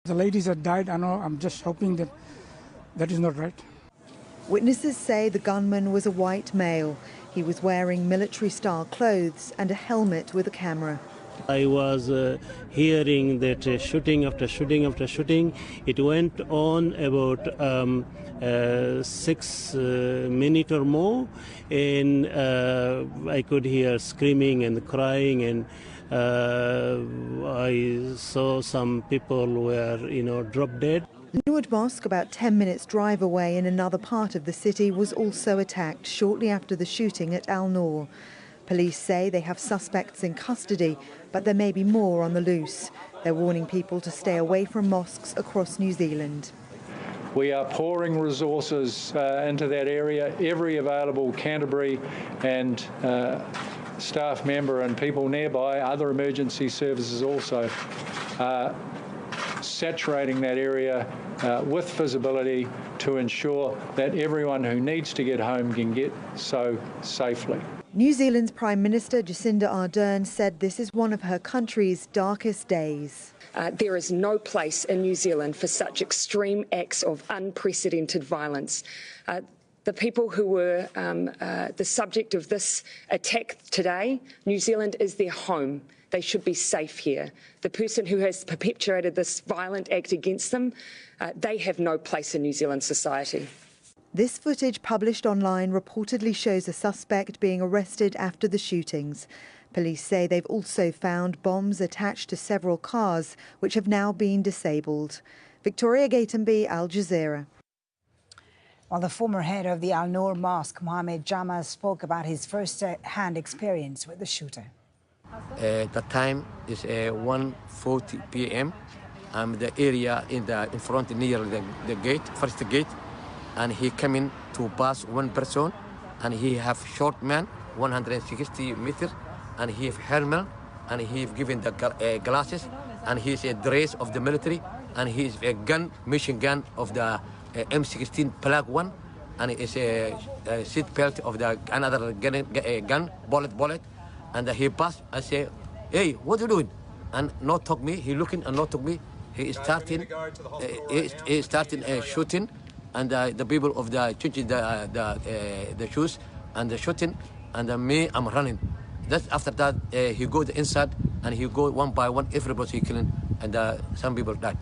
The ladies that died, I know, I'm just hoping that that is not right. Witnesses say the gunman was a white male. He was wearing military-style clothes and a helmet with a camera. I was hearing that shooting after shooting after shooting. It went on about 6 minutes or more, and I could hear screaming and crying, and I saw some people were, drop dead. Linwood Mosque, about 10 minutes drive away in another part of the city, was also attacked shortly after the shooting at Al Noor. Police say they have suspects in custody, but there may be more on the loose. They're warning people to stay away from mosques across New Zealand. We are pouring resources into that area. Every available Canterbury and staff member and people nearby, other emergency services also, saturating that area with visibility to ensure that everyone who needs to get home can get so safely. New Zealand's Prime Minister Jacinda Ardern said this is one of her country's darkest days. There is no place in New Zealand for such extreme acts of unprecedented violence. The people who were the subject of this attack today, New Zealand is their home. They should be safe here. The person who has perpetrated this violent act against them, they have no place in New Zealand society. This footage published online reportedly shows a suspect being arrested after the shootings. Police say they've also found bombs attached to several cars, which have now been disabled. Victoria Gatenby, Al Jazeera. While the former head of the Al Noor Mosque, Mohammed Jama, spoke about his first-hand experience with the shooter. The time is 1:40 p.m. I'm the area in front near the gate, first gate, and he coming to pass one person, and he have short man, 160 meters, and he have helmet, and he have given the glasses, and he is a dress of the military, and he is a gun, machine gun of the M16 plug one, and it is a seat belt of the another gun, bullet. And he passed. I say, "Hey, what are you doing?" And not talk me. He looking and not talk me. He is starting. He starting shooting, and the people of the changing the shoes and the shooting, and me, I'm running. That's after that he go the inside and he go one by one. Everybody killing, and some people died.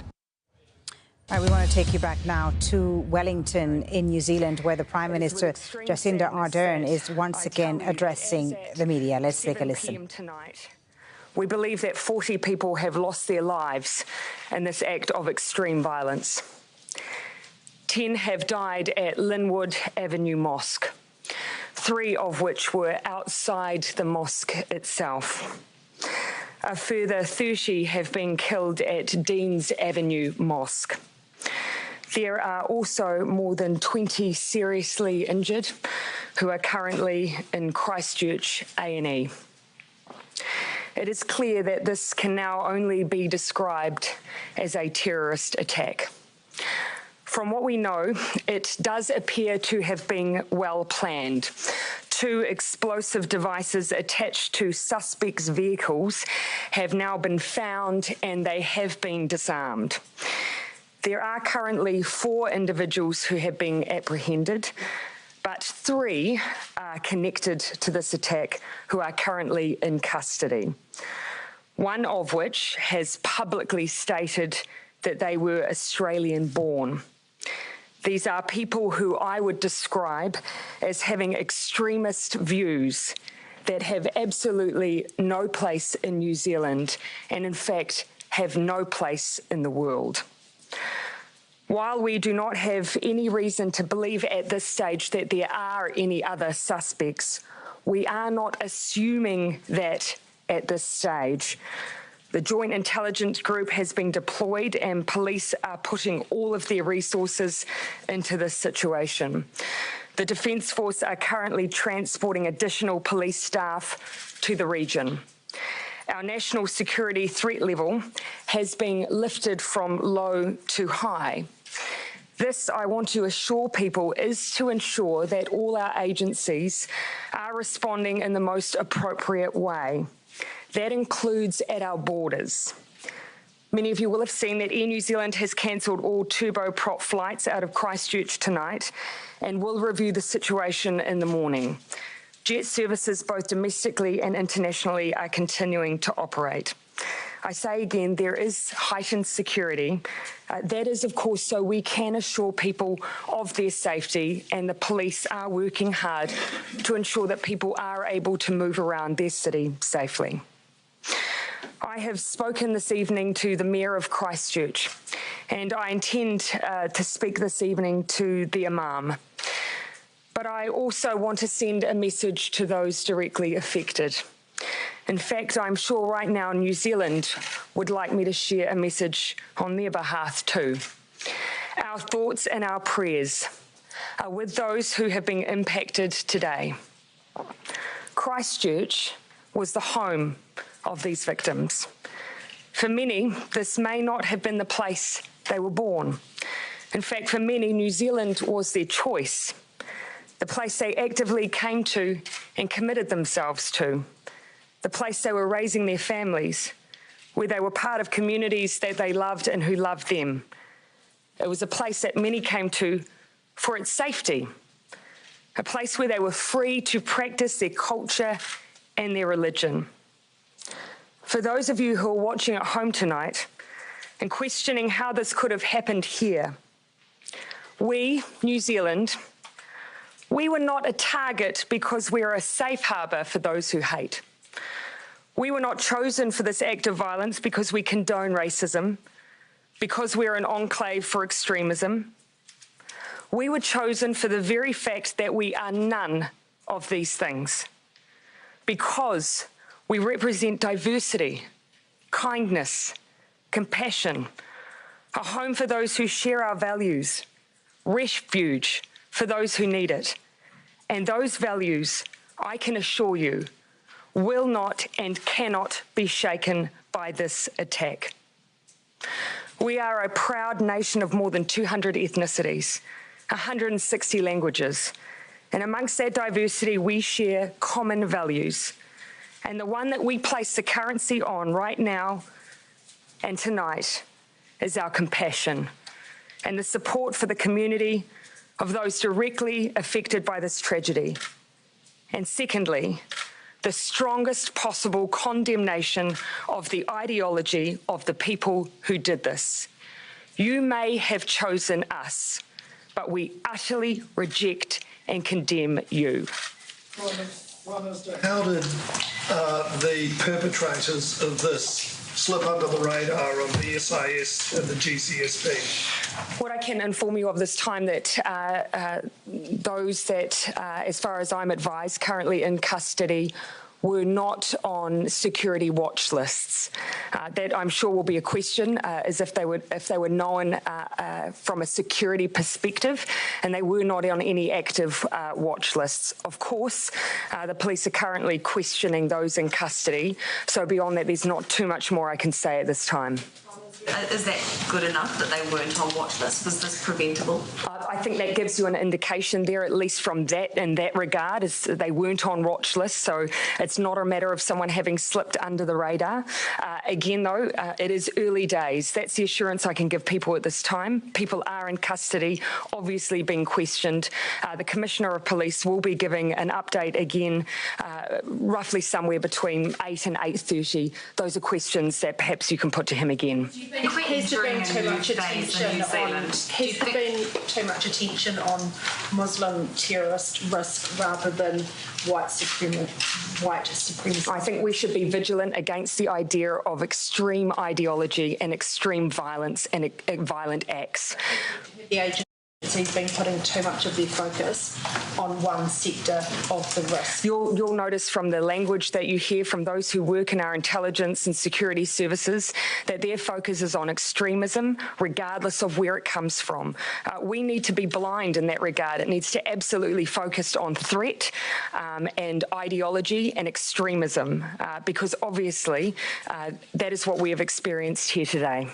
All right, we want to take you back now to Wellington in New Zealand, where the Prime Minister Jacinda Ardern is once again addressing the media. Let's take a listen. Tonight, we believe that 40 people have lost their lives in this act of extreme violence. 10 have died at Linwood Avenue Mosque, 3 of which were outside the mosque itself. A further 30 have been killed at Deans Avenue Mosque. There are also more than 20 seriously injured who are currently in Christchurch A&E. It is clear that this can now only be described as a terrorist attack. From what we know, it does appear to have been well planned. 2 explosive devices attached to suspects' vehicles have now been found and they have been disarmed. There are currently 4 individuals who have been apprehended, but 3 are connected to this attack who are currently in custody. One of which has publicly stated that they were Australian-born. These are people who I would describe as having extremist views that have absolutely no place in New Zealand and, in fact, have no place in the world. While we do not have any reason to believe at this stage that there are any other suspects, we are not assuming that at this stage. The Joint Intelligence Group has been deployed and police are putting all of their resources into this situation. The Defence Force are currently transporting additional police staff to the region. Our national security threat level has been lifted from low to high. This, I want to assure people, is to ensure that all our agencies are responding in the most appropriate way. That includes at our borders. Many of you will have seen that Air New Zealand has cancelled all turboprop flights out of Christchurch tonight and will review the situation in the morning. Jet services both domestically and internationally are continuing to operate. I say again, there is heightened security. That is, of course, so we can assure people of their safety, and the police are working hard to ensure that people are able to move around their city safely. I have spoken this evening to the Mayor of Christchurch, and I intend to speak this evening to the Imam. But I also want to send a message to those directly affected. In fact, I'm sure right now New Zealand would like me to share a message on their behalf too. Our thoughts and our prayers are with those who have been impacted today. Christchurch was the home of these victims. For many, this may not have been the place they were born. In fact, for many, New Zealand was their choice, the place they actively came to and committed themselves to, the place they were raising their families, where they were part of communities that they loved and who loved them. It was a place that many came to for its safety, a place where they were free to practice their culture and their religion. For those of you who are watching at home tonight and questioning how this could have happened here, we, New Zealand, we were not a target because we are a safe harbour for those who hate. We were not chosen for this act of violence because we condone racism, because we're an enclave for extremism. We were chosen for the very fact that we are none of these things, because we represent diversity, kindness, compassion, a home for those who share our values, refuge for those who need it. And those values, I can assure you, will not and cannot be shaken by this attack. We are a proud nation of more than 200 ethnicities, 160 languages, and amongst that diversity we share common values. And the one that we place the currency on right now and tonight is our compassion and the support for the community of those directly affected by this tragedy. And secondly, the strongest possible condemnation of the ideology of the people who did this. You may have chosen us, but we utterly reject and condemn you. Prime Minister, how did the perpetrators of this slip under the radar of the SIS and the GCSP? What I can inform you of this time that those that, as far as I'm advised, currently in custody were not on security watch lists. That I'm sure will be a question, as if they were known from a security perspective, and they were not on any active watch lists. Of course, the police are currently questioning those in custody, so beyond that there's not too much more I can say at this time. Is that good enough that they weren't on watch lists? Was this preventable? I think that gives you an indication there, at least from that in that regard, is they weren't on watch lists, so it's not a matter of someone having slipped under the radar. Again, though, it is early days. That's the assurance I can give people at this time. People are in custody, obviously being questioned. The Commissioner of Police will be giving an update again, roughly somewhere between 8 and 8:30. Those are questions that perhaps you can put to him again. Has there been too much attention on Muslim terrorist risk rather than white supremacy? I think we should be vigilant against the idea of extreme ideology and extreme violence and violent acts. The agency's been putting too much of their focus on one sector of the risk. You'll notice from the language that you hear from those who work in our intelligence and security services that their focus is on extremism, regardless of where it comes from. We need to be blind in that regard. It needs to absolutely focus on threat and ideology and extremism, because obviously that is what we have experienced here today.